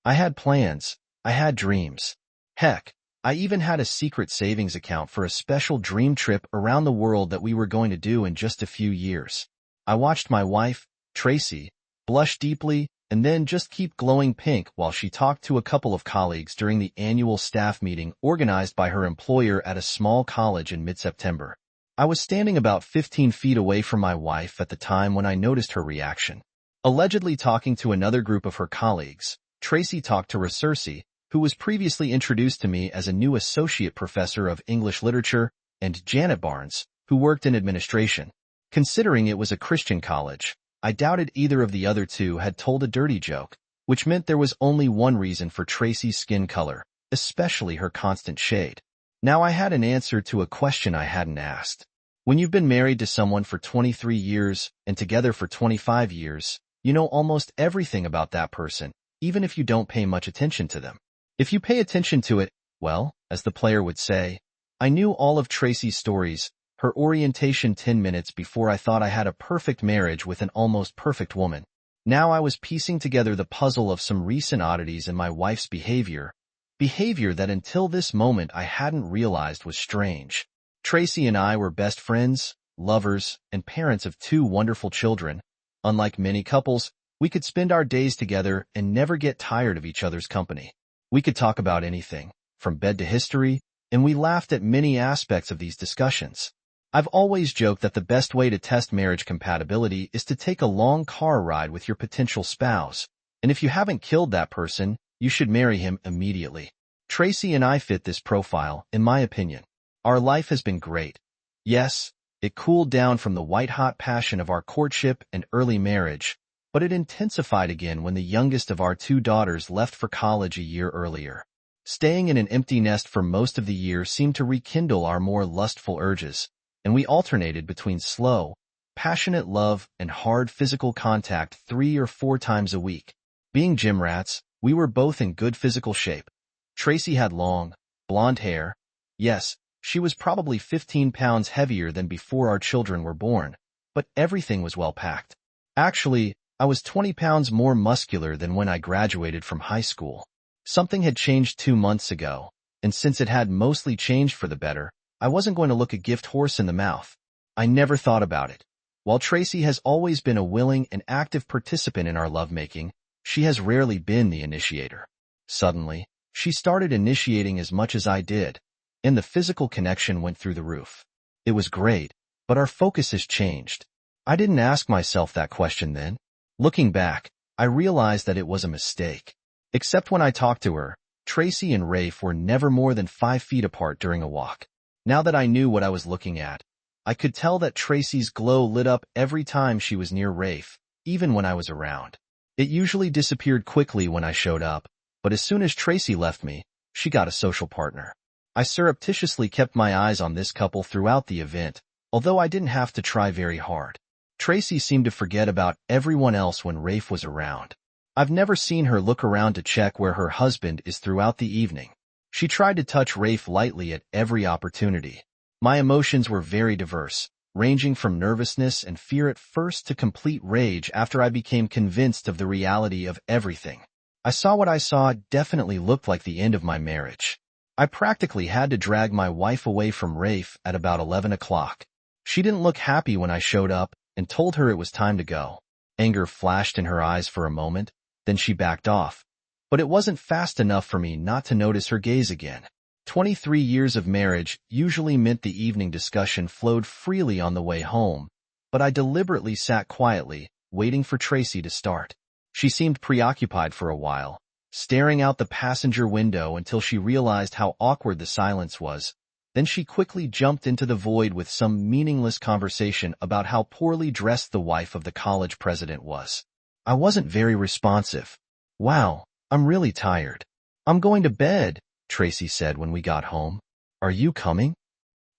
I had plans. I had dreams. Heck, I even had a secret savings account for a special dream trip around the world that we were going to do in just a few years. I watched my wife, Tracy, blush deeply and then just keep glowing pink while she talked to a couple of colleagues during the annual staff meeting organized by her employer at a small college in mid-September. I was standing about 15 feet away from my wife at the time when I noticed her reaction. Allegedly talking to another group of her colleagues, Tracy talked to Resursi, who was previously introduced to me as a new associate professor of English literature, and Janet Barnes, who worked in administration. Considering it was a Christian college, I doubted either of the other two had told a dirty joke, which meant there was only one reason for Tracy's skin color, especially her constant shade. Now I had an answer to a question I hadn't asked. When you've been married to someone for 23 years and together for 25 years, you know almost everything about that person, even if you don't pay much attention to them. If you pay attention to it, well, as the player would say, I knew all of Tracy's stories, her orientation 10 minutes before I thought I had a perfect marriage with an almost perfect woman. Now I was piecing together the puzzle of some recent oddities in my wife's behavior that until this moment I hadn't realized was strange. Tracy and I were best friends, lovers, and parents of two wonderful children. Unlike many couples, we could spend our days together and never get tired of each other's company. We could talk about anything, from bed to history, and we laughed at many aspects of these discussions. I've always joked that the best way to test marriage compatibility is to take a long car ride with your potential spouse, and if you haven't killed that person, you should marry him immediately. Tracy and I fit this profile, in my opinion. Our life has been great. Yes, it cooled down from the white-hot passion of our courtship and early marriage, but it intensified again when the youngest of our two daughters left for college a year earlier. Staying in an empty nest for most of the year seemed to rekindle our more lustful urges, and we alternated between slow, passionate love and hard physical contact 3 or 4 times a week. Being gym rats, we were both in good physical shape. Tracy had long, blonde hair. Yes, she was probably 15 pounds heavier than before our children were born, but everything was well packed. Actually, I was 20 pounds more muscular than when I graduated from high school. Something had changed 2 months ago, and since it had mostly changed for the better, I wasn't going to look a gift horse in the mouth. I never thought about it. While Tracy has always been a willing and active participant in our lovemaking, she has rarely been the initiator. Suddenly, she started initiating as much as I did, and the physical connection went through the roof. It was great, but our focus has changed. I didn't ask myself that question then. Looking back, I realized that it was a mistake. Except when I talked to her, Tracy and Rafe were never more than 5 feet apart during a walk. Now that I knew what I was looking at, I could tell that Tracy's glow lit up every time she was near Rafe, even when I was around. It usually disappeared quickly when I showed up, but as soon as Tracy left me, she got a social partner. I surreptitiously kept my eyes on this couple throughout the event, although I didn't have to try very hard. Tracy seemed to forget about everyone else when Rafe was around. I've never seen her look around to check where her husband is throughout the evening. She tried to touch Rafe lightly at every opportunity. My emotions were very diverse, ranging from nervousness and fear at first to complete rage after I became convinced of the reality of everything. I saw what I saw definitely looked like the end of my marriage. I practically had to drag my wife away from Rafe at about 11 o'clock. She didn't look happy when I showed up and told her it was time to go. Anger flashed in her eyes for a moment, then she backed off. But it wasn't fast enough for me not to notice her gaze again. 23 years of marriage usually meant the evening discussion flowed freely on the way home, but I deliberately sat quietly, waiting for Tracy to start. She seemed preoccupied for a while, staring out the passenger window until she realized how awkward the silence was. Then she quickly jumped into the void with some meaningless conversation about how poorly dressed the wife of the college president was. I wasn't very responsive. Wow, I'm really tired. I'm going to bed, Tracy said when we got home. Are you coming?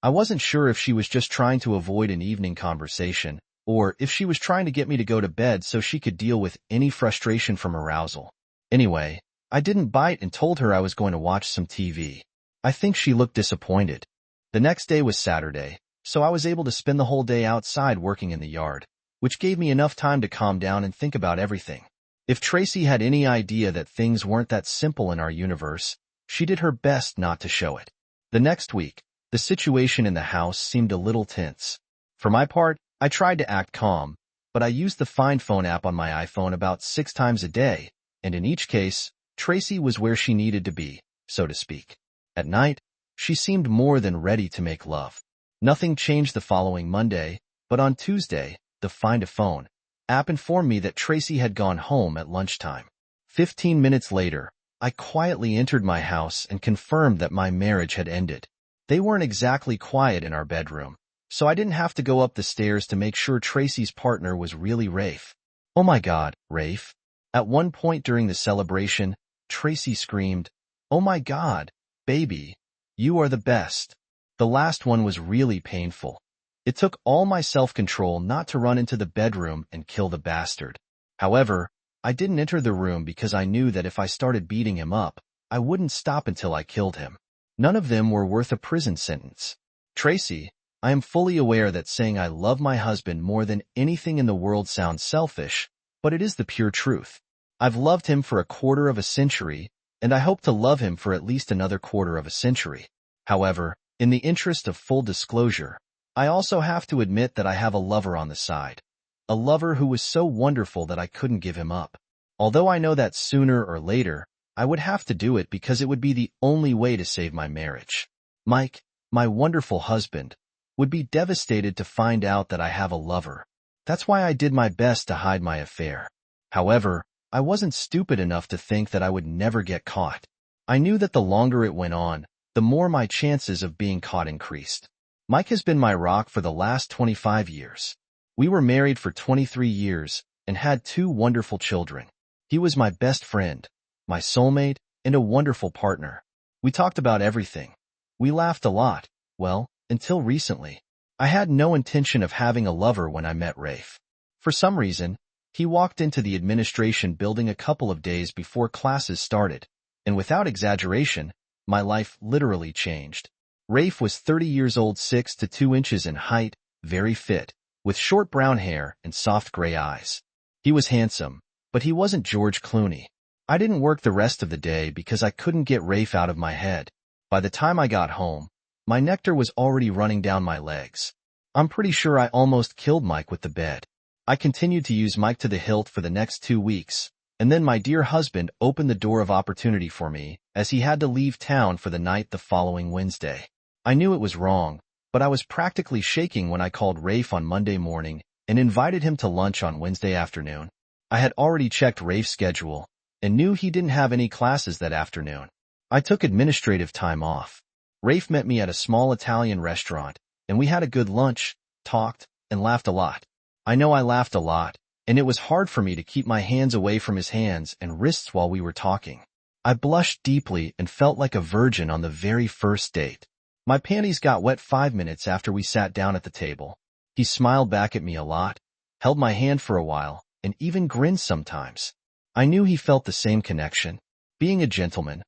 I wasn't sure if she was just trying to avoid an evening conversation, or if she was trying to get me to go to bed so she could deal with any frustration from arousal. Anyway, I didn't bite and told her I was going to watch some TV. I think she looked disappointed. The next day was Saturday, so I was able to spend the whole day outside working in the yard, which gave me enough time to calm down and think about everything. If Tracy had any idea that things weren't that simple in our universe, she did her best not to show it. The next week, the situation in the house seemed a little tense. For my part, I tried to act calm, but I used the Find Phone app on my iPhone about 6 times a day, and in each case, Tracy was where she needed to be, so to speak. At night, she seemed more than ready to make love. Nothing changed the following Monday, but on Tuesday, the Find a Phone app informed me that Tracy had gone home at lunchtime. 15 minutes later, I quietly entered my house and confirmed that my marriage had ended. They weren't exactly quiet in our bedroom, so I didn't have to go up the stairs to make sure Tracy's partner was really Rafe. "Oh my God, Rafe." At one point during the celebration, Tracy screamed, "Oh my God, baby, you are the best." The last one was really painful. It took all my self-control not to run into the bedroom and kill the bastard. However, I didn't enter the room because I knew that if I started beating him up, I wouldn't stop until I killed him. None of them were worth a prison sentence. Tracy, I am fully aware that saying I love my husband more than anything in the world sounds selfish, but it is the pure truth. I've loved him for a quarter of a century, and I hope to love him for at least another quarter of a century. However, in the interest of full disclosure, I also have to admit that I have a lover on the side. A lover who was so wonderful that I couldn't give him up. Although I know that sooner or later, I would have to do it because it would be the only way to save my marriage. Mike, my wonderful husband, would be devastated to find out that I have a lover. That's why I did my best to hide my affair. However, I wasn't stupid enough to think that I would never get caught. I knew that the longer it went on, the more my chances of being caught increased. Mike has been my rock for the last 25 years. We were married for 23 years and had 2 wonderful children. He was my best friend, my soulmate, and a wonderful partner. We talked about everything. We laughed a lot, well, until recently. I had no intention of having a lover when I met Rafe. For some reason, he walked into the administration building a couple of days before classes started, and without exaggeration, my life literally changed. Rafe was 30 years old, 6 to 2 inches in height, very fit, with short brown hair and soft gray eyes. He was handsome, but he wasn't George Clooney. I didn't work the rest of the day because I couldn't get Rafe out of my head. By the time I got home, my nectar was already running down my legs. I'm pretty sure I almost killed Mike with the bed. I continued to use Mike to the hilt for the next 2 weeks, and then my dear husband opened the door of opportunity for me as he had to leave town for the night the following Wednesday. I knew it was wrong, but I was practically shaking when I called Rafe on Monday morning and invited him to lunch on Wednesday afternoon. I had already checked Rafe's schedule and knew he didn't have any classes that afternoon. I took administrative time off. Rafe met me at a small Italian restaurant, and we had a good lunch, talked, and laughed a lot. I know I laughed a lot, and it was hard for me to keep my hands away from his hands and wrists while we were talking. I blushed deeply and felt like a virgin on the very first date. My panties got wet 5 minutes after we sat down at the table. He smiled back at me a lot, held my hand for a while, and even grinned sometimes. I knew he felt the same connection. Being a gentleman,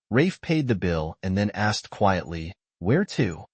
Rafe paid the bill and then asked quietly, "Where to?"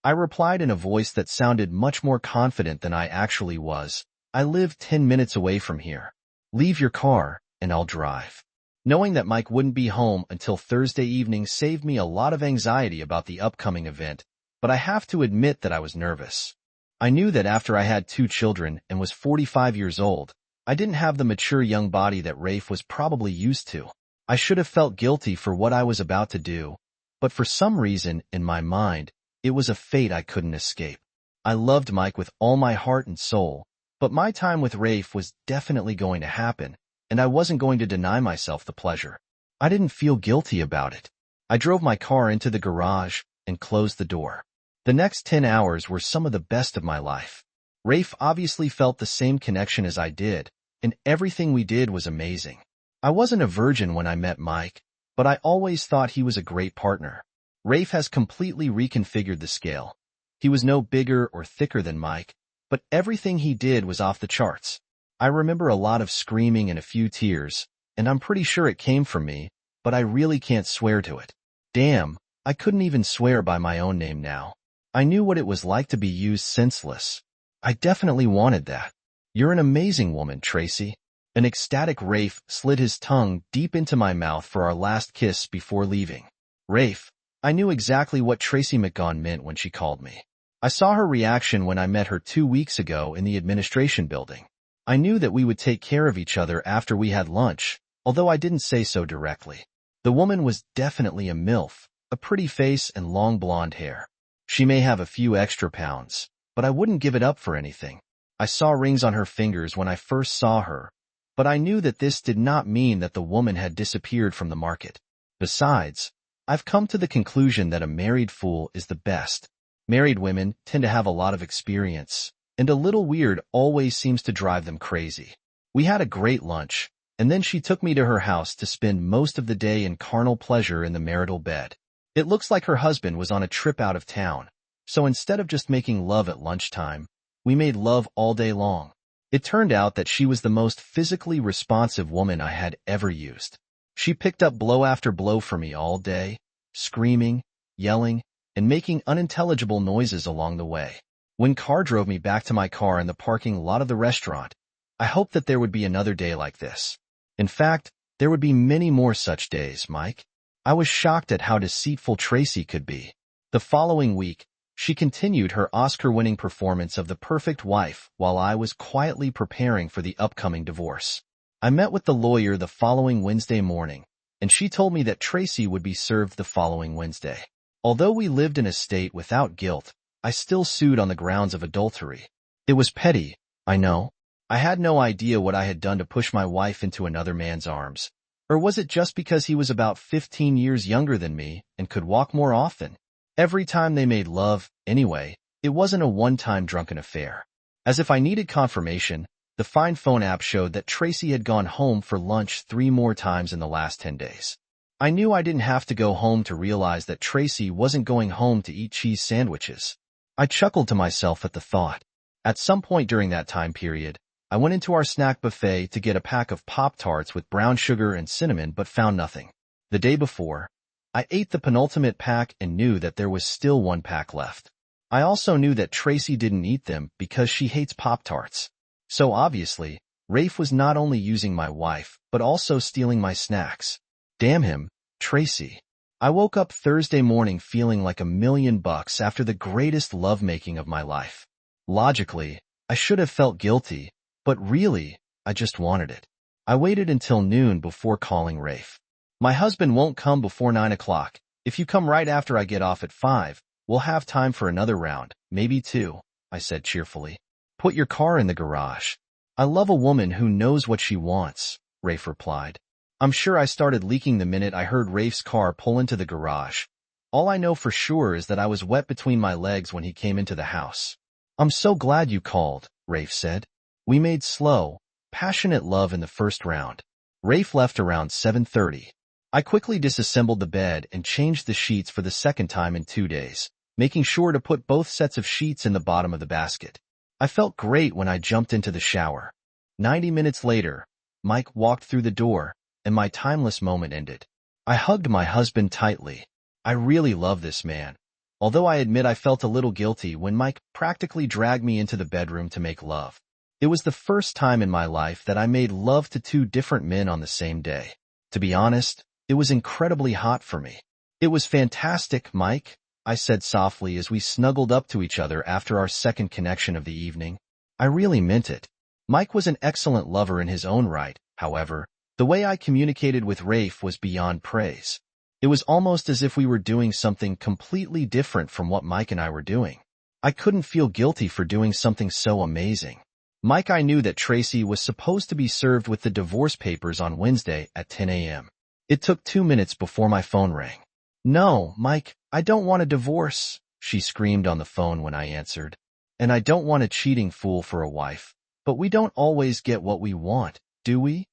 I replied in a voice that sounded much more confident than I actually was. "I live 10 minutes away from here. Leave your car, and I'll drive." Knowing that Mike wouldn't be home until Thursday evening saved me a lot of anxiety about the upcoming event, but I have to admit that I was nervous. I knew that after I had 2 children and was 45 years old, I didn't have the mature young body that Rafe was probably used to. I should have felt guilty for what I was about to do, but for some reason, in my mind, it was a fate I couldn't escape. I loved Mike with all my heart and soul, but my time with Rafe was definitely going to happen, and I wasn't going to deny myself the pleasure. I didn't feel guilty about it. I drove my car into the garage and closed the door. The next 10 hours were some of the best of my life. Rafe obviously felt the same connection as I did, and everything we did was amazing. I wasn't a virgin when I met Mike, but I always thought he was a great partner. Rafe has completely reconfigured the scale. He was no bigger or thicker than Mike, but everything he did was off the charts. I remember a lot of screaming and a few tears, and I'm pretty sure it came from me, but I really can't swear to it. Damn, I couldn't even swear by my own name now. I knew what it was like to be used senseless. I definitely wanted that. You're an amazing woman, Tracy. An ecstatic Rafe slid his tongue deep into my mouth for our last kiss before leaving. Rafe, I knew exactly what Tracy McGaughan meant when she called me. I saw her reaction when I met her 2 weeks ago in the administration building. I knew that we would take care of each other after we had lunch, although I didn't say so directly. The woman was definitely a MILF, a pretty face and long blonde hair. She may have a few extra pounds, but I wouldn't give it up for anything. I saw rings on her fingers when I first saw her, but I knew that this did not mean that the woman had disappeared from the market. Besides, I've come to the conclusion that a married fool is the best. Married women tend to have a lot of experience, and a little weird always seems to drive them crazy. We had a great lunch, and then she took me to her house to spend most of the day in carnal pleasure in the marital bed. It looks like her husband was on a trip out of town, so instead of just making love at lunchtime, we made love all day long. It turned out that she was the most physically responsive woman I had ever used. She picked up blow after blow for me all day, screaming, yelling, and making unintelligible noises along the way. When Carr drove me back to my car in the parking lot of the restaurant, I hoped that there would be another day like this. In fact, there would be many more such days, Mike. I was shocked at how deceitful Tracy could be. The following week, she continued her Oscar-winning performance of The Perfect Wife while I was quietly preparing for the upcoming divorce. I met with the lawyer the following Wednesday morning, and she told me that Tracy would be served the following Wednesday. Although we lived in a state without guilt, I still sued on the grounds of adultery. It was petty, I know. I had no idea what I had done to push my wife into another man's arms. Or was it just because he was about 15 years younger than me and could walk more often? Every time they made love, anyway, it wasn't a one-time drunken affair. As if I needed confirmation, the Find Phone app showed that Tracy had gone home for lunch 3 more times in the last 10 days. I knew I didn't have to go home to realize that Tracy wasn't going home to eat cheese sandwiches. I chuckled to myself at the thought. At some point during that time period, I went into our snack buffet to get a pack of Pop-Tarts with brown sugar and cinnamon but found nothing. The day before, I ate the penultimate pack and knew that there was still 1 pack left. I also knew that Tracy didn't eat them because she hates Pop-Tarts. So obviously, Rafe was not only using my wife, but also stealing my snacks. Damn him, Tracy. I woke up Thursday morning feeling like $1,000,000 after the greatest lovemaking of my life. Logically, I should have felt guilty, but really, I just wanted it. I waited until noon before calling Rafe. My husband won't come before 9 o'clock. If you come right after I get off at 5, we'll have time for another round, maybe 2, I said cheerfully. Put your car in the garage. I love a woman who knows what she wants, Rafe replied. I'm sure I started leaking the minute I heard Rafe's car pull into the garage. All I know for sure is that I was wet between my legs when he came into the house. I'm so glad you called, Rafe said. We made slow, passionate love in the first round. Rafe left around 7:30. I quickly disassembled the bed and changed the sheets for the second time in 2 days, making sure to put both sets of sheets in the bottom of the basket. I felt great when I jumped into the shower. 90 minutes later, Mike walked through the door, and my timeless moment ended. I hugged my husband tightly. I really love this man, although I admit I felt a little guilty when Mike practically dragged me into the bedroom to make love. It was the first time in my life that I made love to 2 different men on the same day. To be honest, it was incredibly hot for me. It was fantastic, Mike, I said softly as we snuggled up to each other after our second connection of the evening. I really meant it. Mike was an excellent lover in his own right, however. The way I communicated with Rafe was beyond praise. It was almost as if we were doing something completely different from what Mike and I were doing. I couldn't feel guilty for doing something so amazing. Mike, I knew that Tracy was supposed to be served with the divorce papers on Wednesday at 10 a.m. It took 2 minutes before my phone rang. No, Mike, I don't want a divorce, she screamed on the phone when I answered. And I don't want a cheating fool for a wife. But we don't always get what we want, do we?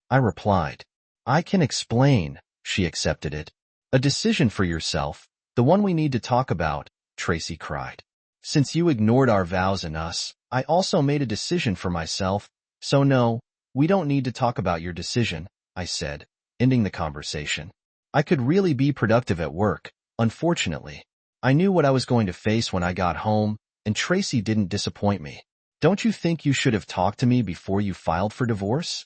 I replied. I can explain, she accepted it. A decision for yourself, the one we need to talk about, Tracy cried. Since you ignored our vows and us, I also made a decision for myself, so no, we don't need to talk about your decision, I said, ending the conversation. I could really be productive at work, unfortunately. I knew what I was going to face when I got home, and Tracy didn't disappoint me. Don't you think you should have talked to me before you filed for divorce?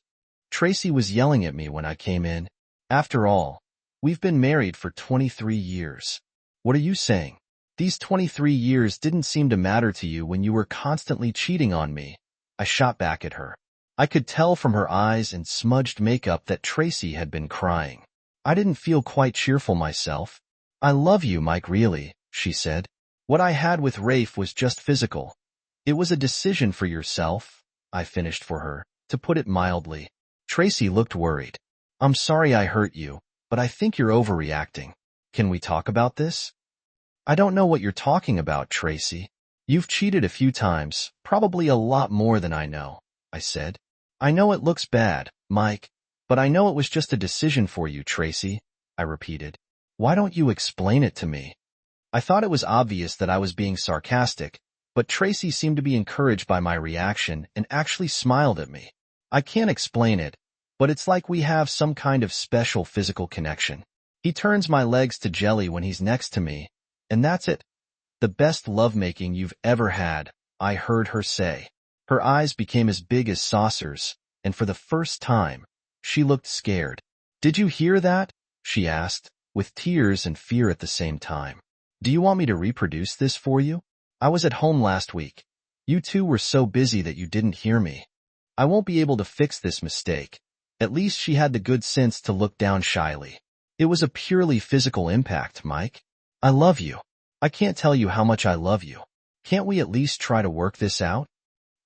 Tracy was yelling at me when I came in. After all, we've been married for 23 years. What are you saying? These 23 years didn't seem to matter to you when you were constantly cheating on me. I shot back at her. I could tell from her eyes and smudged makeup that Tracy had been crying. I didn't feel quite cheerful myself. I love you, Mike, really, she said. What I had with Rafe was just physical. It was a decision for yourself, I finished for her, to put it mildly. Tracy looked worried. I'm sorry I hurt you, but I think you're overreacting. Can we talk about this? I don't know what you're talking about, Tracy. You've cheated a few times, probably a lot more than I know, I said. I know it looks bad, Mike, but I know it was just a decision for you, Tracy, I repeated. Why don't you explain it to me? I thought it was obvious that I was being sarcastic, but Tracy seemed to be encouraged by my reaction and actually smiled at me. I can't explain it, but it's like we have some kind of special physical connection. He turns my legs to jelly when he's next to me, and that's it. The best lovemaking you've ever had, I heard her say. Her eyes became as big as saucers, and for the first time, she looked scared. Did you hear that? She asked, with tears and fear at the same time. Do you want me to reproduce this for you? I was at home last week. You two were so busy that you didn't hear me. I won't be able to fix this mistake. At least she had the good sense to look down shyly. It was a purely physical impact, Mike. I love you. I can't tell you how much I love you. Can't we at least try to work this out?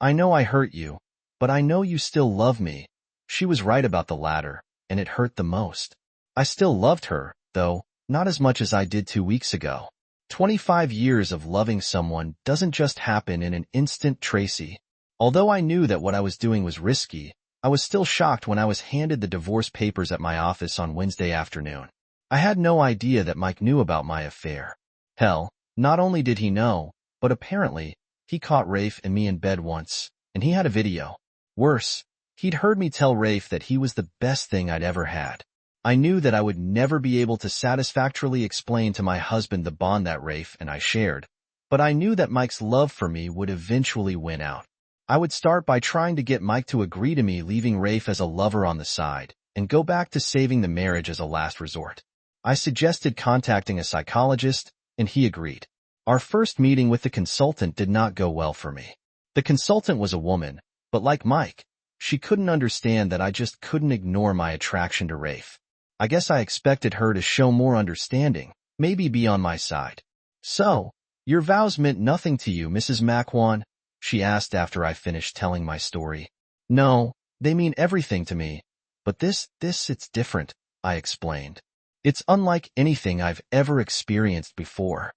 I know I hurt you, but I know you still love me. She was right about the latter, and it hurt the most. I still loved her, though, not as much as I did 2 weeks ago. 25 years of loving someone doesn't just happen in an instant, Tracy. Although I knew that what I was doing was risky, I was still shocked when I was handed the divorce papers at my office on Wednesday afternoon. I had no idea that Mike knew about my affair. Hell, not only did he know, but apparently, he caught Rafe and me in bed once, and he had a video. Worse, he'd heard me tell Rafe that he was the best thing I'd ever had. I knew that I would never be able to satisfactorily explain to my husband the bond that Rafe and I shared, but I knew that Mike's love for me would eventually win out. I would start by trying to get Mike to agree to me leaving Rafe as a lover on the side, and go back to saving the marriage as a last resort. I suggested contacting a psychologist, and he agreed. Our first meeting with the consultant did not go well for me. The consultant was a woman, but like Mike, she couldn't understand that I just couldn't ignore my attraction to Rafe. I guess I expected her to show more understanding, maybe be on my side. So, your vows meant nothing to you, Mrs. Makwan? She asked after I finished telling my story. No, they mean everything to me. But this, it's different, I explained. It's unlike anything I've ever experienced before.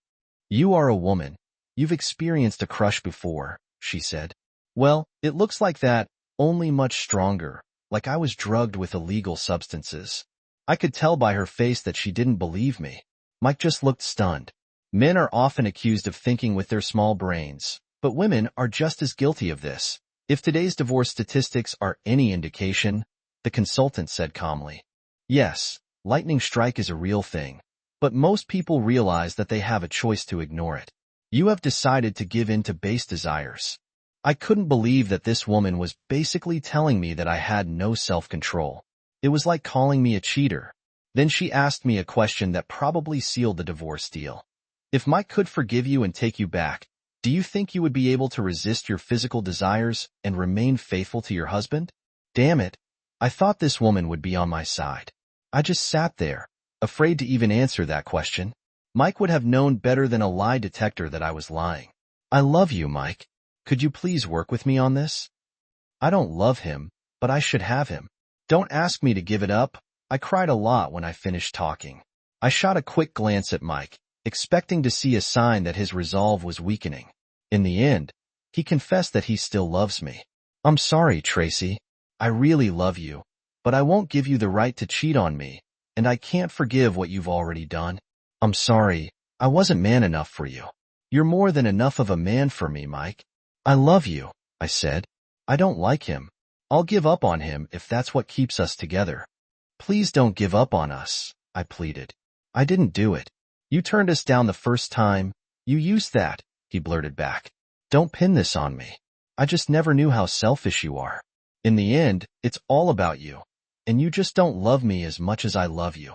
You are a woman. You've experienced a crush before, she said. Well, it looks like that, only much stronger, like I was drugged with illegal substances. I could tell by her face that she didn't believe me. Mike just looked stunned. Men are often accused of thinking with their small brains, but women are just as guilty of this. If today's divorce statistics are any indication, the consultant said calmly. Yes, lightning strike is a real thing, but most people realize that they have a choice to ignore it. You have decided to give in to base desires. I couldn't believe that this woman was basically telling me that I had no self-control. It was like calling me a cheater. Then she asked me a question that probably sealed the divorce deal. If Mike could forgive you and take you back, do you think you would be able to resist your physical desires and remain faithful to your husband? Damn it. I thought this woman would be on my side. I just sat there, afraid to even answer that question. Mike would have known better than a lie detector that I was lying. I love you, Mike. Could you please work with me on this? I don't love him, but I should have him. Don't ask me to give it up. I cried a lot when I finished talking. I shot a quick glance at Mike, expecting to see a sign that his resolve was weakening. In the end, he confessed that he still loves me. I'm sorry, Tracy. I really love you, but I won't give you the right to cheat on me, and I can't forgive what you've already done. I'm sorry, I wasn't man enough for you. You're more than enough of a man for me, Mike. I love you, I said. I don't like him. I'll give up on him if that's what keeps us together. Please don't give up on us, I pleaded. I didn't do it. You turned us down the first time. You used that, he blurted back. Don't pin this on me. I just never knew how selfish you are. In the end, it's all about you. And you just don't love me as much as I love you.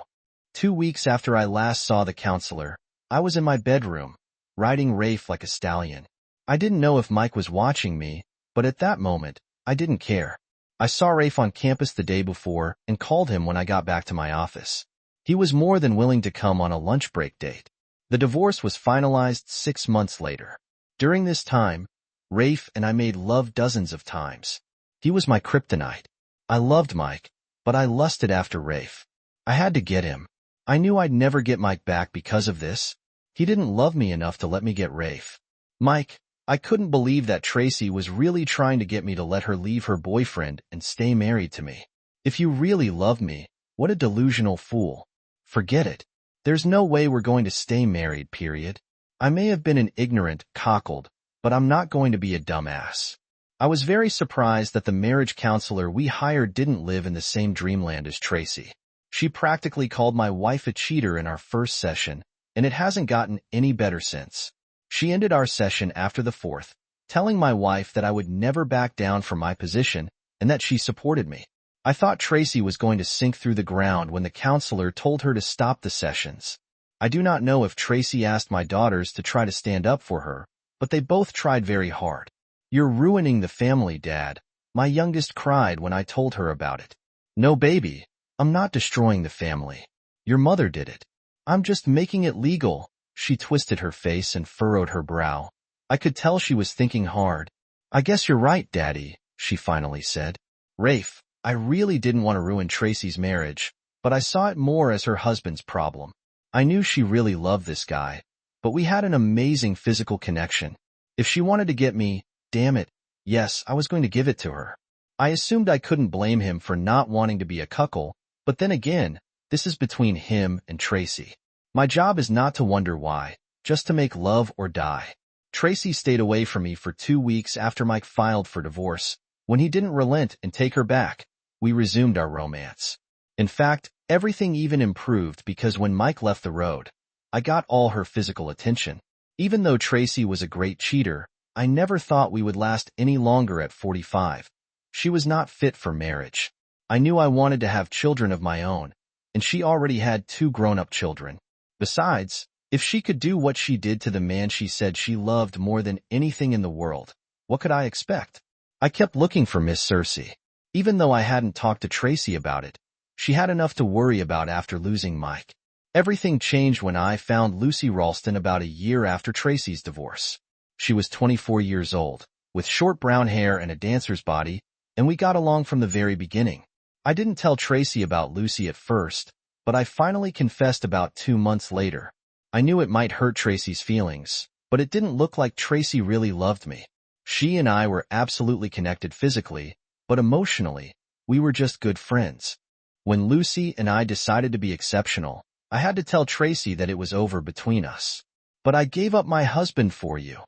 2 weeks after I last saw the counselor, I was in my bedroom, riding Rafe like a stallion. I didn't know if Mike was watching me, but at that moment, I didn't care. I saw Rafe on campus the day before and called him when I got back to my office. He was more than willing to come on a lunch break date. The divorce was finalized 6 months later. During this time, Rafe and I made love dozens of times. He was my kryptonite. I loved Mike, but I lusted after Rafe. I had to get him. I knew I'd never get Mike back because of this. He didn't love me enough to let me get Rafe. Mike, I couldn't believe that Tracy was really trying to get me to let her leave her boyfriend and stay married to me. If you really love me, what a delusional fool. Forget it. There's no way we're going to stay married, period. I may have been an ignorant, cockled, but I'm not going to be a dumbass. I was very surprised that the marriage counselor we hired didn't live in the same dreamland as Tracy. She practically called my wife a cheater in our first session, and it hasn't gotten any better since. She ended our session after the fourth, telling my wife that I would never back down from my position and that she supported me. I thought Tracy was going to sink through the ground when the counselor told her to stop the sessions. I do not know if Tracy asked my daughters to try to stand up for her, but they both tried very hard. "You're ruining the family, Dad," my youngest cried when I told her about it. "No, baby, I'm not destroying the family. Your mother did it. I'm just making it legal." She twisted her face and furrowed her brow. I could tell she was thinking hard. "I guess you're right, Daddy," she finally said. "Rafe, I really didn't want to ruin Tracy's marriage, but I saw it more as her husband's problem. I knew she really loved this guy, but we had an amazing physical connection. If she wanted to get me, damn it, yes, I was going to give it to her. I assumed I couldn't blame him for not wanting to be a cuckold, but then again, this is between him and Tracy. My job is not to wonder why, just to make love or die." Tracy stayed away from me for 2 weeks after Mike filed for divorce. When he didn't relent and take her back, we resumed our romance. In fact, everything even improved because when Mike left the road, I got all her physical attention. Even though Tracy was a great cheater, I never thought we would last any longer at 45. She was not fit for marriage. I knew I wanted to have children of my own, and she already had 2 grown-up children. Besides, if she could do what she did to the man she said she loved more than anything in the world, what could I expect? I kept looking for Miss Cersei. Even though I hadn't talked to Tracy about it, she had enough to worry about after losing Mike. Everything changed when I found Lucy Ralston about a year after Tracy's divorce. She was 24 years old, with short brown hair and a dancer's body, and we got along from the very beginning. I didn't tell Tracy about Lucy at first, but I finally confessed about 2 months later. I knew it might hurt Tracy's feelings, but it didn't look like Tracy really loved me. She and I were absolutely connected physically, but emotionally, we were just good friends. When Lucy and I decided to be exceptional, I had to tell Tracy that it was over between us. "But I gave up my husband for you."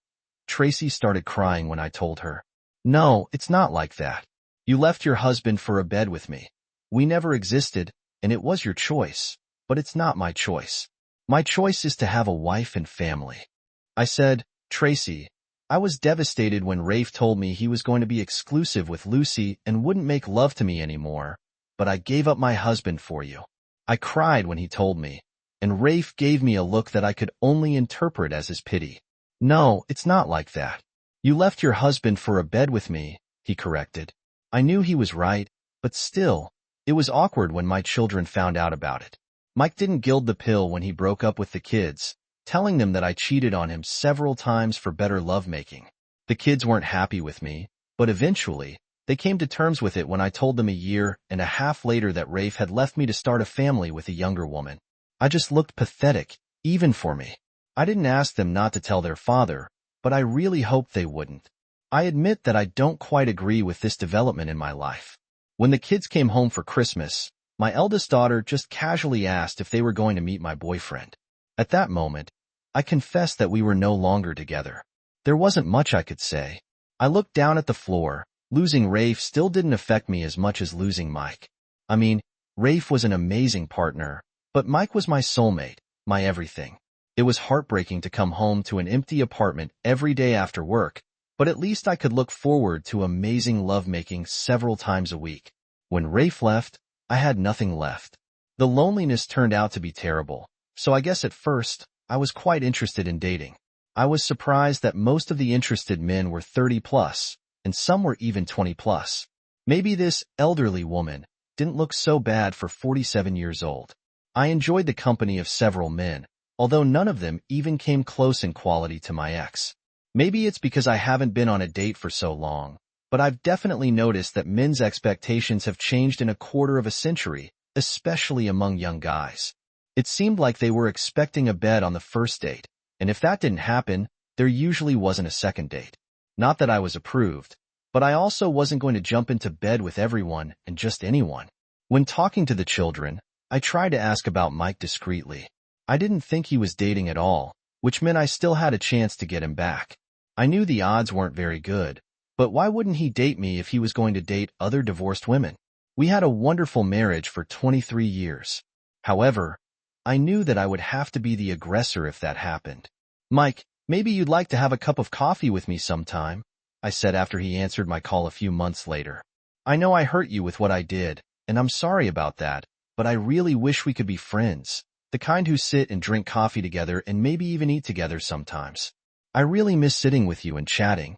Tracy started crying when I told her. "No, it's not like that. You left your husband for a bed with me. We never existed, and it was your choice, but it's not my choice. My choice is to have a wife and family." I said, "Tracy, I was devastated when Rafe told me he was going to be exclusive with Lucy and wouldn't make love to me anymore, but I gave up my husband for you." I cried when he told me, and Rafe gave me a look that I could only interpret as his pity. "No, it's not like that. You left your husband for a bed with me," he corrected. I knew he was right, but still, it was awkward when my children found out about it. Mike didn't gild the pill when he broke up with the kids, telling them that I cheated on him several times for better lovemaking. The kids weren't happy with me, but eventually, they came to terms with it when I told them a year and a half later that Rafe had left me to start a family with a younger woman. I just looked pathetic, even for me. I didn't ask them not to tell their father, but I really hoped they wouldn't. I admit that I don't quite agree with this development in my life. When the kids came home for Christmas, my eldest daughter just casually asked if they were going to meet my boyfriend. At that moment, I confessed that we were no longer together. There wasn't much I could say. I looked down at the floor. Losing Rafe still didn't affect me as much as losing Mike. I mean, Rafe was an amazing partner, but Mike was my soulmate, my everything. It was heartbreaking to come home to an empty apartment every day after work, but but at least I could look forward to amazing lovemaking several times a week. When Rafe left, I had nothing left. The loneliness turned out to be terrible, so I guess at first, I was quite interested in dating. I was surprised that most of the interested men were 30 plus, and some were even 20 plus. Maybe this elderly woman didn't look so bad for 47 years old. I enjoyed the company of several men, although none of them even came close in quality to my ex. Maybe it's because I haven't been on a date for so long, but I've definitely noticed that men's expectations have changed in a quarter of a century, especially among young guys. It seemed like they were expecting a bed on the first date, and if that didn't happen, there usually wasn't a second date. Not that I was approved, but I also wasn't going to jump into bed with everyone and just anyone. When talking to the children, I tried to ask about Mike discreetly. I didn't think he was dating at all, which meant I still had a chance to get him back. I knew the odds weren't very good, but why wouldn't he date me if he was going to date other divorced women? We had a wonderful marriage for 23 years. However, I knew that I would have to be the aggressor if that happened. Mike, maybe you'd like to have a cup of coffee with me sometime, I said after he answered my call a few months later. I know I hurt you with what I did, and I'm sorry about that, but I really wish we could be friends, the kind who sit and drink coffee together and maybe even eat together sometimes. I really miss sitting with you and chatting.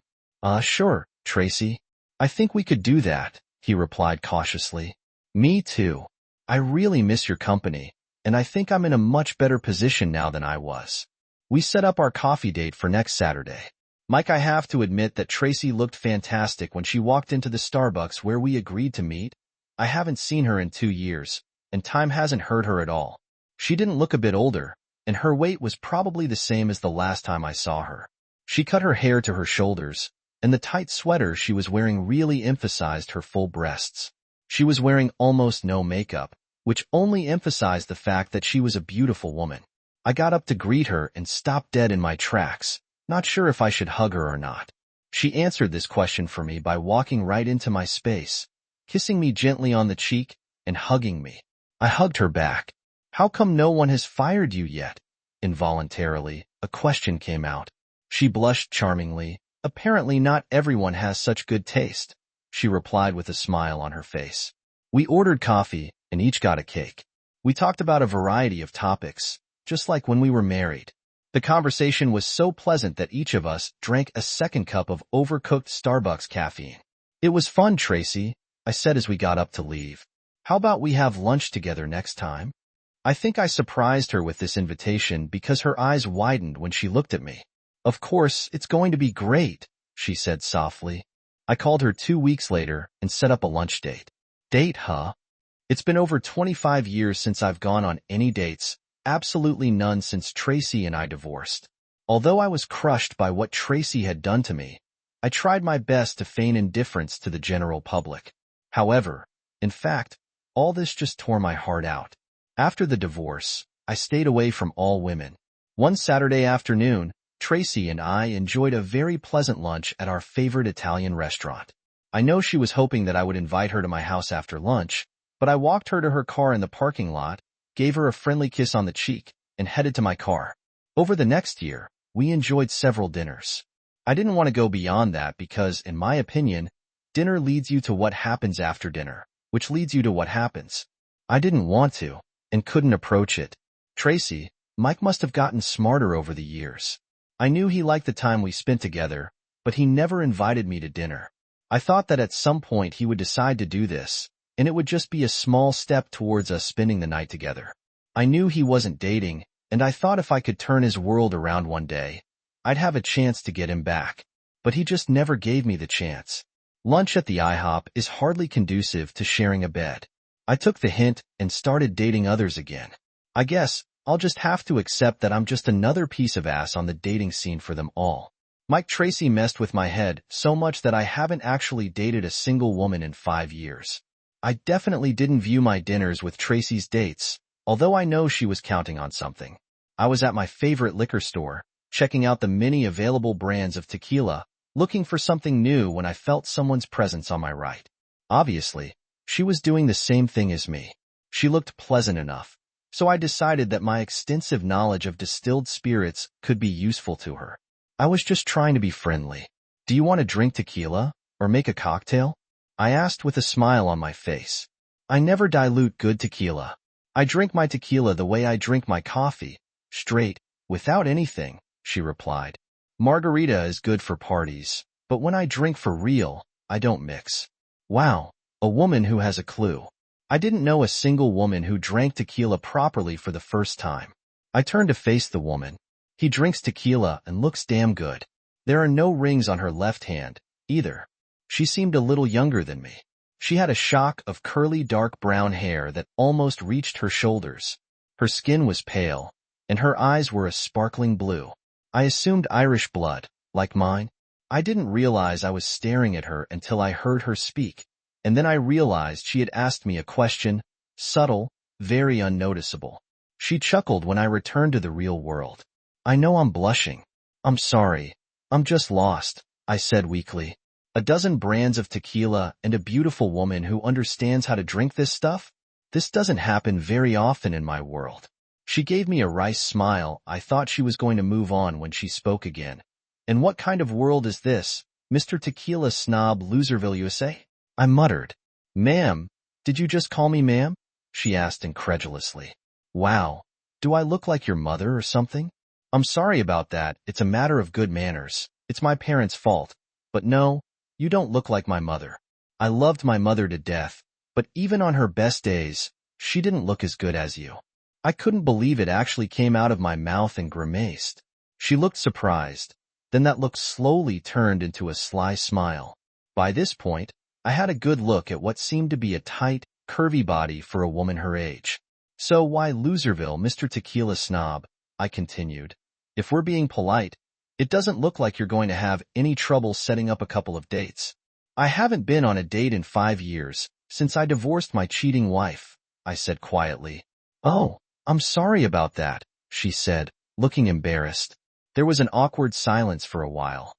Sure, Tracy. I think we could do that, he replied cautiously. Me too. I really miss your company, and I think I'm in a much better position now than I was. We set up our coffee date for next Saturday. Mike, I have to admit that Tracy looked fantastic when she walked into the Starbucks where we agreed to meet. I haven't seen her in 2 years, and time hasn't hurt her at all. She didn't look a bit older, and her weight was probably the same as the last time I saw her. She cut her hair to her shoulders, and the tight sweater she was wearing really emphasized her full breasts. She was wearing almost no makeup, which only emphasized the fact that she was a beautiful woman. I got up to greet her and stopped dead in my tracks, not sure if I should hug her or not. She answered this question for me by walking right into my space, kissing me gently on the cheek and hugging me. I hugged her back. How come no one has fired you yet? Involuntarily, a question came out. She blushed charmingly. Apparently not everyone has such good taste, she replied with a smile on her face. We ordered coffee and each got a cake. We talked about a variety of topics, just like when we were married. The conversation was so pleasant that each of us drank a second cup of overcooked Starbucks caffeine. It was fun, Tracy, I said as we got up to leave. How about we have lunch together next time? I think I surprised her with this invitation because her eyes widened when she looked at me. Of course, it's going to be great, she said softly. I called her 2 weeks later and set up a lunch date. Date, huh? It's been over 25 years since I've gone on any dates, absolutely none since Tracy and I divorced. Although I was crushed by what Tracy had done to me, I tried my best to feign indifference to the general public. However, in fact, all this just tore my heart out. After the divorce, I stayed away from all women. One Saturday afternoon, Tracy and I enjoyed a very pleasant lunch at our favorite Italian restaurant. I know she was hoping that I would invite her to my house after lunch, but I walked her to her car in the parking lot, gave her a friendly kiss on the cheek, and headed to my car. Over the next year, we enjoyed several dinners. I didn't want to go beyond that because, in my opinion, dinner leads you to what happens after dinner, which leads you to what happens. I didn't want to, and couldn't approach it. Tracy, Mike must have gotten smarter over the years. I knew he liked the time we spent together, but he never invited me to dinner. I thought that at some point he would decide to do this, and it would just be a small step towards us spending the night together. I knew he wasn't dating, and I thought if I could turn his world around one day, I'd have a chance to get him back. But he just never gave me the chance. Lunch at the IHOP is hardly conducive to sharing a bed. I took the hint and started dating others again. I guess I'll just have to accept that I'm just another piece of ass on the dating scene for them all. Mike Tracy messed with my head so much that I haven't actually dated a single woman in 5 years. I definitely didn't view my dinners with Tracy's dates, although I know she was counting on something. I was at my favorite liquor store, checking out the many available brands of tequila, looking for something new when I felt someone's presence on my right. Obviously, she was doing the same thing as me. She looked pleasant enough, so I decided that my extensive knowledge of distilled spirits could be useful to her. I was just trying to be friendly. Do you want to drink tequila or make a cocktail? I asked with a smile on my face. I never dilute good tequila. I drink my tequila the way I drink my coffee, straight, without anything, she replied. Margarita is good for parties, but when I drink for real, I don't mix. Wow, a woman who has a clue. I didn't know a single woman who drank tequila properly for the first time. I turned to face the woman. He drinks tequila and looks damn good. There are no rings on her left hand, either. She seemed a little younger than me. She had a shock of curly dark brown hair that almost reached her shoulders. Her skin was pale, and her eyes were a sparkling blue. I assumed Irish blood, like mine. I didn't realize I was staring at her until I heard her speak, and then I realized she had asked me a question, subtle, very unnoticeable. She chuckled when I returned to the real world. I know I'm blushing. I'm sorry. I'm just lost, I said weakly. A dozen brands of tequila and a beautiful woman who understands how to drink this stuff? This doesn't happen very often in my world. She gave me a wry smile. I thought she was going to move on when she spoke again. And what kind of world is this, Mr. Tequila Snob Loserville, USA? I muttered. Ma'am, did you just call me ma'am? She asked incredulously. Wow, do I look like your mother or something? I'm sorry about that. It's a matter of good manners. It's my parents' fault. But no, you don't look like my mother. I loved my mother to death, but even on her best days, she didn't look as good as you. I couldn't believe it actually came out of my mouth and grimaced. She looked surprised. Then that look slowly turned into a sly smile. By this point, I had a good look at what seemed to be a tight, curvy body for a woman her age. So why Loserville, Mr. Tequila Snob? I continued. If we're being polite, it doesn't look like you're going to have any trouble setting up a couple of dates. I haven't been on a date in 5 years, since I divorced my cheating wife, I said quietly. Oh, I'm sorry about that, she said, looking embarrassed. There was an awkward silence for a while.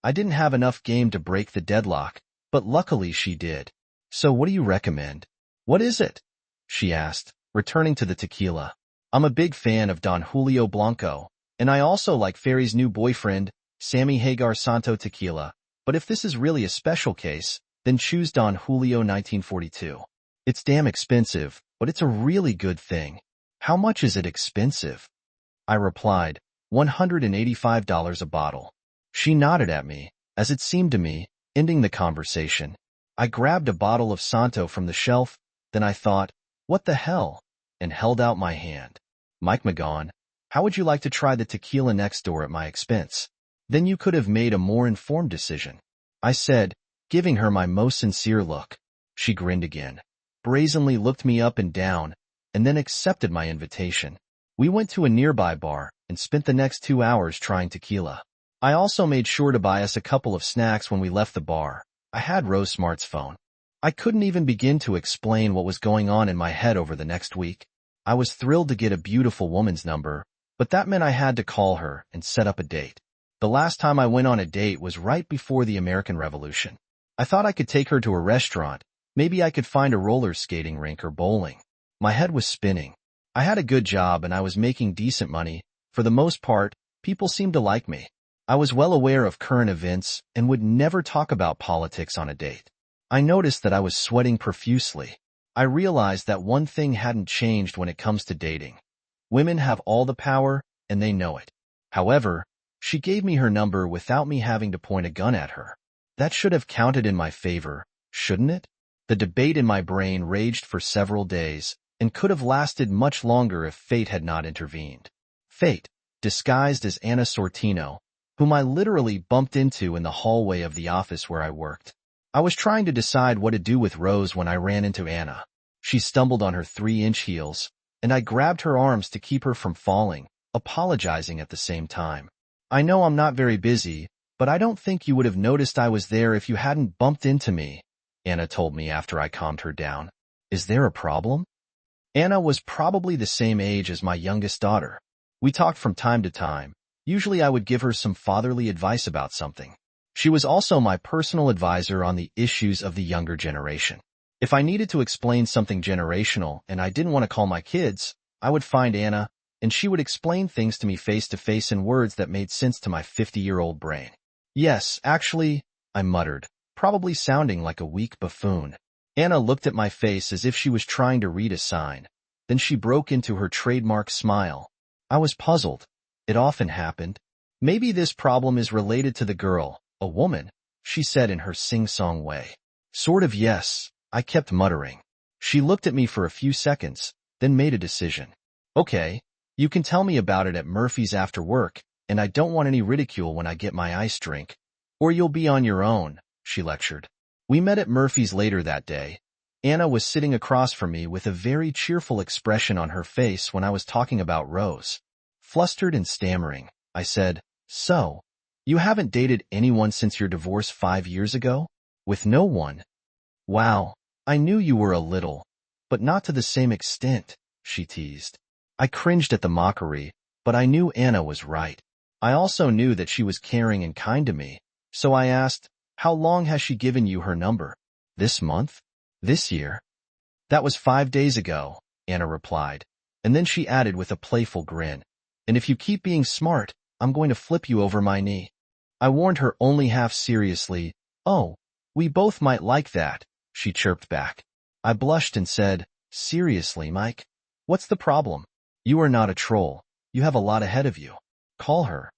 I didn't have enough game to break the deadlock, but luckily she did. So what do you recommend? What is it? She asked, returning to the tequila. I'm a big fan of Don Julio Blanco, and I also like Ferry's new boyfriend, Sammy Hagar Santo Tequila. But if this is really a special case, then choose Don Julio 1942. It's damn expensive, but it's a really good thing. How much is it expensive? I replied, $185 a bottle. She nodded at me, as it seemed to me, ending the conversation. I grabbed a bottle of Santo from the shelf, then I thought, what the hell, and held out my hand. Mike McGaughan, how would you like to try the tequila next door at my expense? Then you could have made a more informed decision, I said, giving her my most sincere look. She grinned again, brazenly looked me up and down, and then accepted my invitation. We went to a nearby bar and spent the next 2 hours trying tequila. I also made sure to buy us a couple of snacks when we left the bar. I had Rose Smart's phone. I couldn't even begin to explain what was going on in my head over the next week. I was thrilled to get a beautiful woman's number, but that meant I had to call her and set up a date. The last time I went on a date was right before the American Revolution. I thought I could take her to a restaurant. Maybe I could find a roller skating rink or bowling. My head was spinning. I had a good job and I was making decent money. For the most part, people seemed to like me. I was well aware of current events and would never talk about politics on a date. I noticed that I was sweating profusely. I realized that one thing hadn't changed when it comes to dating. Women have all the power, and they know it. However, she gave me her number without me having to point a gun at her. That should have counted in my favor, shouldn't it? The debate in my brain raged for several days, and could have lasted much longer if fate had not intervened. Fate, disguised as Anna Sortino, whom I literally bumped into in the hallway of the office where I worked. I was trying to decide what to do with Rose when I ran into Anna. She stumbled on her 3-inch heels, and I grabbed her arms to keep her from falling, apologizing at the same time. I know I'm not very busy, but I don't think you would have noticed I was there if you hadn't bumped into me, Anna told me after I calmed her down. Is there a problem? Anna was probably the same age as my youngest daughter. We talked from time to time. Usually I would give her some fatherly advice about something. She was also my personal advisor on the issues of the younger generation. If I needed to explain something generational and I didn't want to call my kids, I would find Anna, and she would explain things to me face to face in words that made sense to my 50-year-old brain. Yes, actually, I muttered, probably sounding like a weak buffoon. Anna looked at my face as if she was trying to read a sign. Then she broke into her trademark smile. I was puzzled. It often happened. Maybe this problem is related to the girl, a woman, she said in her sing-song way. Sort of yes, I kept muttering. She looked at me for a few seconds, then made a decision. Okay, you can tell me about it at Murphy's after work, and I don't want any ridicule when I get my ice drink. Or you'll be on your own, she lectured. We met at Murphy's later that day. Anna was sitting across from me with a very cheerful expression on her face when I was talking about Rose. Flustered and stammering, I said, "So, you haven't dated anyone since your divorce 5 years ago? With no one? Wow, I knew you were a little, but not to the same extent," she teased. I cringed at the mockery, but I knew Anna was right. I also knew that she was caring and kind to me, so I asked, "How long has she given you her number? This month? This year?" "That was 5 days ago," Anna replied, and then she added with a playful grin, "And if you keep being smart, I'm going to flip you over my knee." I warned her only half seriously, "Oh, we both might like that," she chirped back. I blushed and said, "Seriously, Mike? What's the problem? You are not a troll. You have a lot ahead of you. Call her."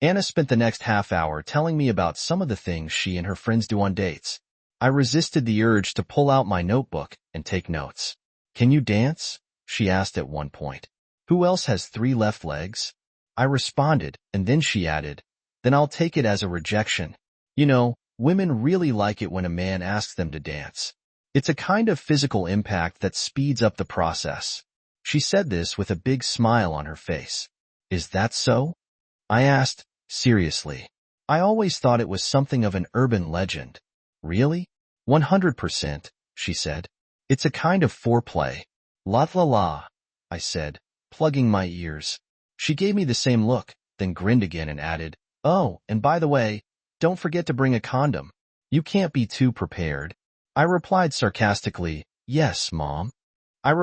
Anna spent the next half hour telling me about some of the things she and her friends do on dates. I resisted the urge to pull out my notebook and take notes. "Can you dance?" she asked at one point. "Who else has 3 left legs?" I responded, and then she added, "Then I'll take it as a rejection. You know, women really like it when a man asks them to dance. It's a kind of physical impact that speeds up the process." She said this with a big smile on her face. "Is that so?" I asked, seriously. "I always thought it was something of an urban legend." "Really?" 100%, she said. "It's a kind of foreplay." "La la la," I said, plugging my ears. She gave me the same look, then grinned again and added, "Oh, and by the way, don't forget to bring a condom. You can't be too prepared." I replied sarcastically, "Yes, Mom." I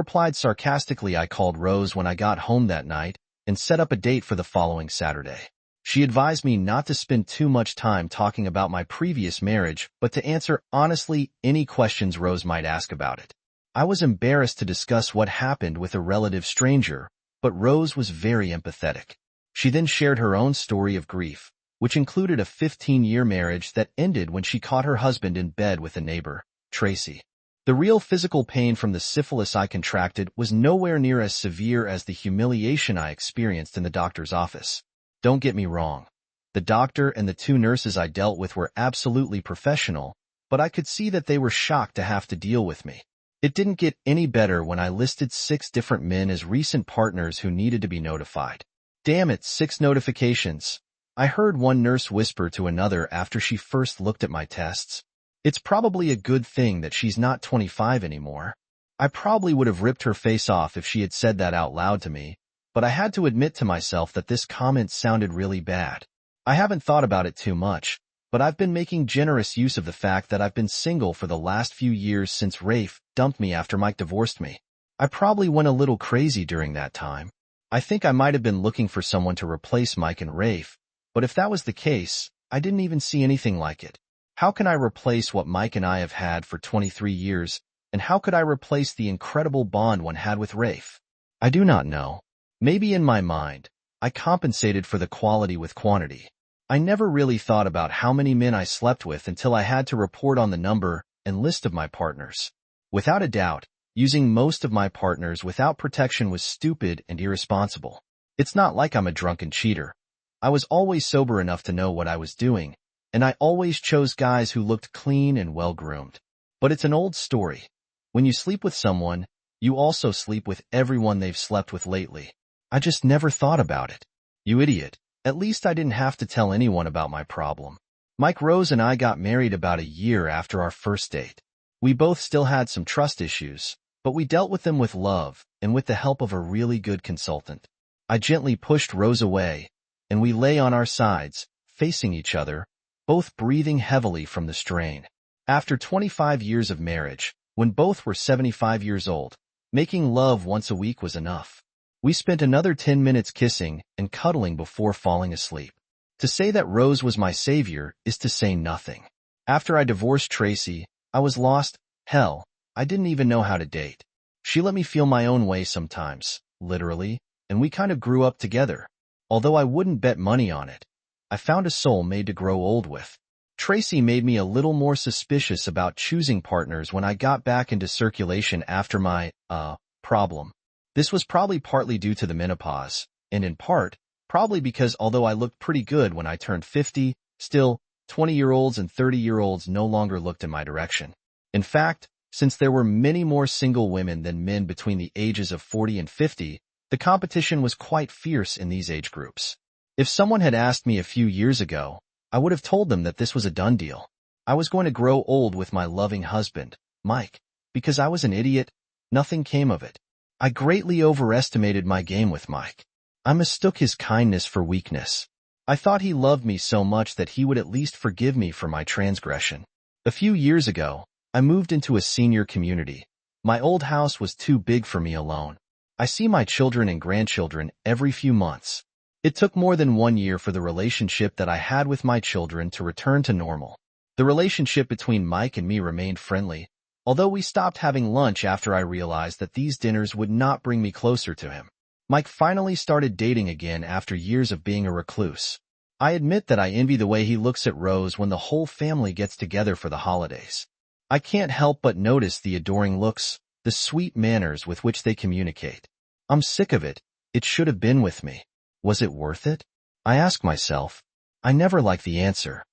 called Rose when I got home that night and set up a date for the following Saturday. She advised me not to spend too much time talking about my previous marriage, but to answer honestly any questions Rose might ask about it. I was embarrassed to discuss what happened with a relative stranger, but Rose was very empathetic. She then shared her own story of grief, which included a 15-year marriage that ended when she caught her husband in bed with a neighbor, Tracy. The real physical pain from the syphilis I contracted was nowhere near as severe as the humiliation I experienced in the doctor's office. Don't get me wrong. The doctor and the 2 nurses I dealt with were absolutely professional, but I could see that they were shocked to have to deal with me. It didn't get any better when I listed 6 different men as recent partners who needed to be notified. Damn it, 6 notifications. I heard one nurse whisper to another after she first looked at my tests. "It's probably a good thing that she's not 25 anymore." I probably would have ripped her face off if she had said that out loud to me, but I had to admit to myself that this comment sounded really bad. I haven't thought about it too much, but I've been making generous use of the fact that I've been single for the last few years since Rafe dumped me after Mike divorced me. I probably went a little crazy during that time. I think I might have been looking for someone to replace Mike and Rafe, but if that was the case, I didn't even see anything like it. How can I replace what Mike and I have had for 23 years, and how could I replace the incredible bond one had with Rafe? I do not know. Maybe in my mind, I compensated for the quality with quantity. I never really thought about how many men I slept with until I had to report on the number and list of my partners. Without a doubt, using most of my partners without protection was stupid and irresponsible. It's not like I'm a drunken cheater. I was always sober enough to know what I was doing, and I always chose guys who looked clean and well-groomed. But it's an old story. When you sleep with someone, you also sleep with everyone they've slept with lately. I just never thought about it. You idiot. At least I didn't have to tell anyone about my problem. Mike, Rose, and I got married about a year after our first date. We both still had some trust issues, but we dealt with them with love and with the help of a really good consultant. I gently pushed Rose away, and we lay on our sides, facing each other, both breathing heavily from the strain. After 25 years of marriage, when both were 75 years old, making love once a week was enough. We spent another 10 minutes kissing and cuddling before falling asleep. To say that Rose was my savior is to say nothing. After I divorced Tracy, I was lost. Hell, I didn't even know how to date. She let me feel my own way sometimes, literally, and we kind of grew up together. Although I wouldn't bet money on it, I found a soul made to grow old with. Tracy made me a little more suspicious about choosing partners when I got back into circulation after my, problem. This was probably partly due to the menopause, and in part, probably because although I looked pretty good when I turned 50, still, 20-year-olds and 30-year-olds no longer looked in my direction. In fact, since there were many more single women than men between the ages of 40 and 50, the competition was quite fierce in these age groups. If someone had asked me a few years ago, I would have told them that this was a done deal. I was going to grow old with my loving husband, Mike. Because I was an idiot, nothing came of it. I greatly overestimated my game with Mike. I mistook his kindness for weakness. I thought he loved me so much that he would at least forgive me for my transgression. A few years ago, I moved into a senior community. My old house was too big for me alone. I see my children and grandchildren every few months. It took more than 1 year for the relationship that I had with my children to return to normal. The relationship between Mike and me remained friendly, although we stopped having lunch after I realized that these dinners would not bring me closer to him. Mike finally started dating again after years of being a recluse. I admit that I envy the way he looks at Rose when the whole family gets together for the holidays. I can't help but notice the adoring looks, the sweet manners with which they communicate. I'm sick of it. It should have been with me. Was it worth it? I ask myself. I never like the answer.